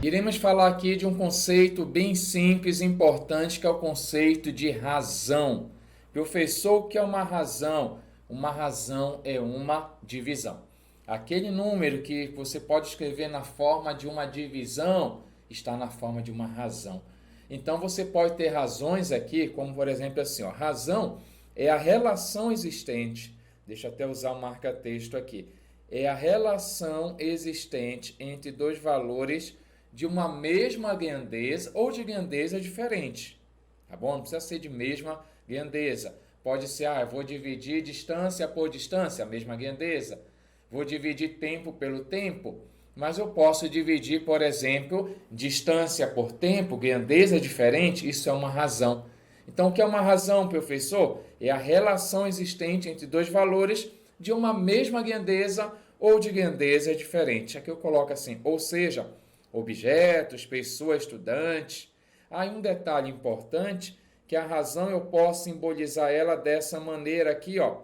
Iremos falar aqui de um conceito bem simples e importante, que é o conceito de razão. Professor, o que é uma razão? Uma razão é uma divisão. Aquele número que você pode escrever na forma de uma divisão está na forma de uma razão. Então você pode ter razões aqui, como por exemplo assim, ó, razão é a relação existente. Deixa eu até usar o marca-texto aqui. É a relação existente entre dois valores de uma mesma grandeza ou de grandeza diferente. Tá bom? Não precisa ser de mesma grandeza. Pode ser, eu vou dividir distância por distância, a mesma grandeza. Vou dividir tempo pelo tempo, mas eu posso dividir, por exemplo, distância por tempo, grandeza diferente, isso é uma razão. Então, o que é uma razão, professor? É a relação existente entre dois valores de uma mesma grandeza ou de grandeza diferente. Aqui eu coloco assim, ou seja, objetos, pessoas, estudantes. Há um detalhe importante, que a razão eu posso simbolizar ela dessa maneira aqui, ó.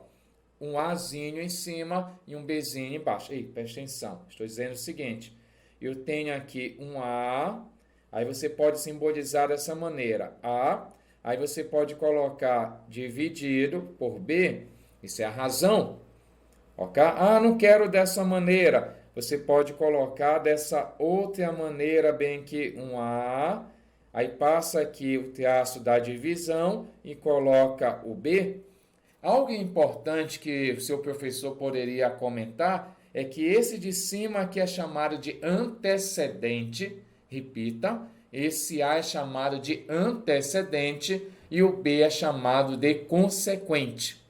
Um Azinho em cima e um Bzinho embaixo. Ei, presta atenção, estou dizendo o seguinte, eu tenho aqui um A, aí você pode simbolizar dessa maneira, A, aí você pode colocar dividido por B, isso é a razão, ok? Não quero dessa maneira, você pode colocar dessa outra maneira, bem que um A, aí passa aqui o traço da divisão e coloca o B. Algo importante que o seu professor poderia comentar é que esse de cima aqui é chamado de antecedente, repita, esse A é chamado de antecedente e o B é chamado de consequente,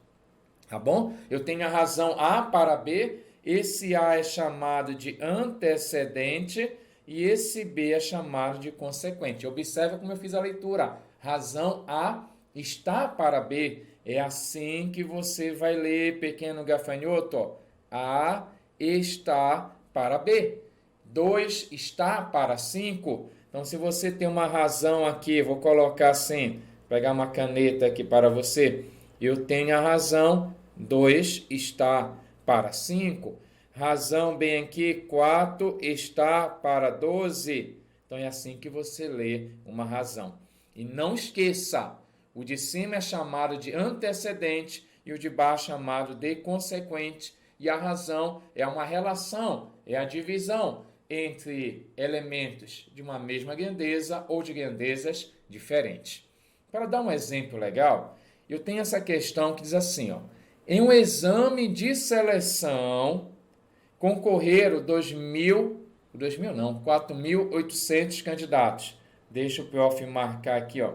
tá bom? Eu tenho a razão A para B, esse A é chamado de antecedente e esse B é chamado de consequente. Observe como eu fiz a leitura, razão A está para B. É assim que você vai ler, pequeno gafanhoto. A está para B. 2 está para 5. Então, se você tem uma razão aqui, vou colocar assim, vou pegar uma caneta aqui para você. Eu tenho a razão, 2 está para 5. Razão bem aqui, 4 está para 12. Então, é assim que você lê uma razão. E não esqueça, o de cima é chamado de antecedente e o de baixo é chamado de consequente. E a razão é uma relação, é a divisão entre elementos de uma mesma grandeza ou de grandezas diferentes. Para dar um exemplo legal, eu tenho essa questão que diz assim, ó, em um exame de seleção concorreram 4.800 candidatos. Deixa o prof marcar aqui, ó.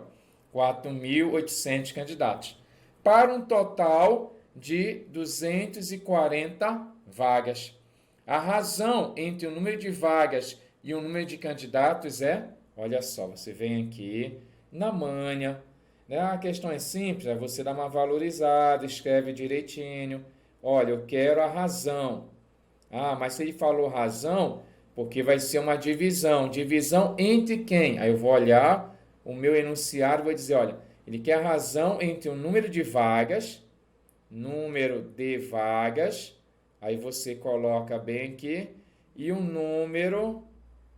4.800 candidatos, para um total de 240 vagas. A razão entre o número de vagas e o número de candidatos é, olha só, você vem aqui na manha, né? A questão é simples, você dá uma valorizada, escreve direitinho, olha, eu quero a razão. Mas se ele falou razão, porque vai ser uma divisão. Divisão entre quem? Aí eu vou olhar o meu enunciado e vou dizer, olha, ele quer a razão entre o número de vagas, aí você coloca bem aqui, e o número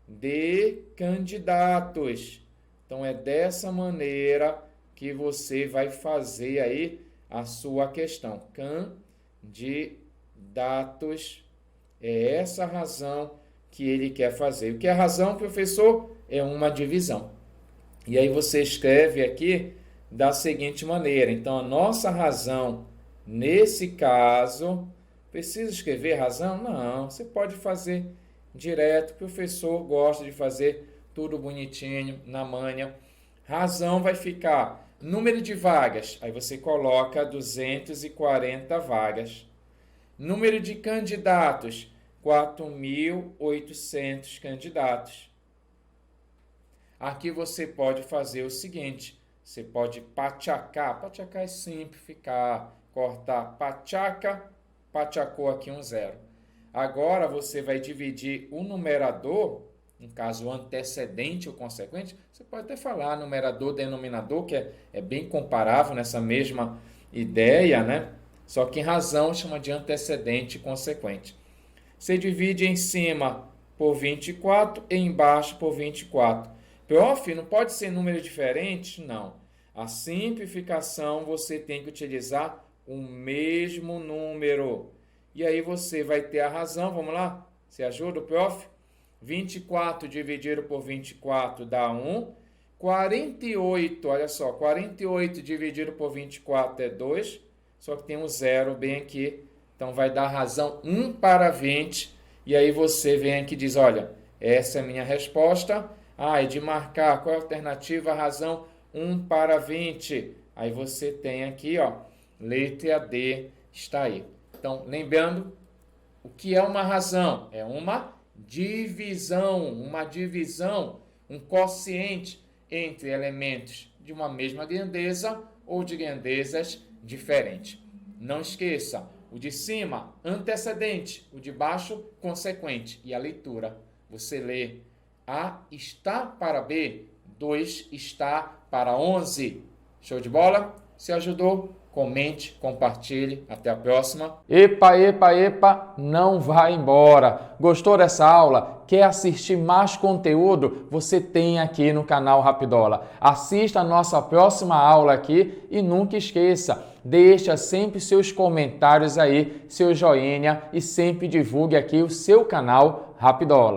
de candidatos. Então, é dessa maneira que você vai fazer aí a sua questão. Candidatos, é essa a razão que ele quer fazer. O que é a razão, professor? É uma divisão. E aí você escreve aqui da seguinte maneira. Então, a nossa razão, nesse caso, precisa escrever razão? Não, você pode fazer direto. O professor gosta de fazer tudo bonitinho, na manha. Razão vai ficar número de vagas. Aí você coloca 240 vagas. Número de candidatos, 4.800 candidatos. Aqui você pode fazer o seguinte, você pode pachacar é simplificar, cortar, pachacou aqui um zero. Agora você vai dividir o numerador, no caso o antecedente ou consequente, você pode até falar numerador, denominador, que é bem comparável nessa mesma ideia, né? Só que em razão chama de antecedente e consequente. Você divide em cima por 24 e embaixo por 24. Prof, não pode ser número diferente? Não. A simplificação você tem que utilizar o mesmo número. E aí você vai ter a razão, vamos lá? Você ajuda, prof? 24 dividido por 24 dá 1. 48, olha só, 48 dividido por 24 é 2, só que tem um zero bem aqui. Então vai dar razão 1 para 20. E aí você vem aqui e diz, olha, essa é a minha resposta. Ah, e de marcar qual é a alternativa? A razão 1 para 20. Aí você tem aqui, ó, letra D está aí. Então, lembrando, o que é uma razão? É uma divisão, um quociente entre elementos de uma mesma grandeza ou de grandezas diferentes. Não esqueça, o de cima, antecedente, o de baixo, consequente. E a leitura, você lê A está para B, 2 está para 11. Show de bola? Se ajudou? Comente, compartilhe. Até a próxima. Epa, epa, epa, não vai embora. Gostou dessa aula? Quer assistir mais conteúdo? Você tem aqui no canal Rapidola. Assista a nossa próxima aula aqui e nunca esqueça, deixa sempre seus comentários aí, seu joinha e sempre divulgue aqui o seu canal Rapidola.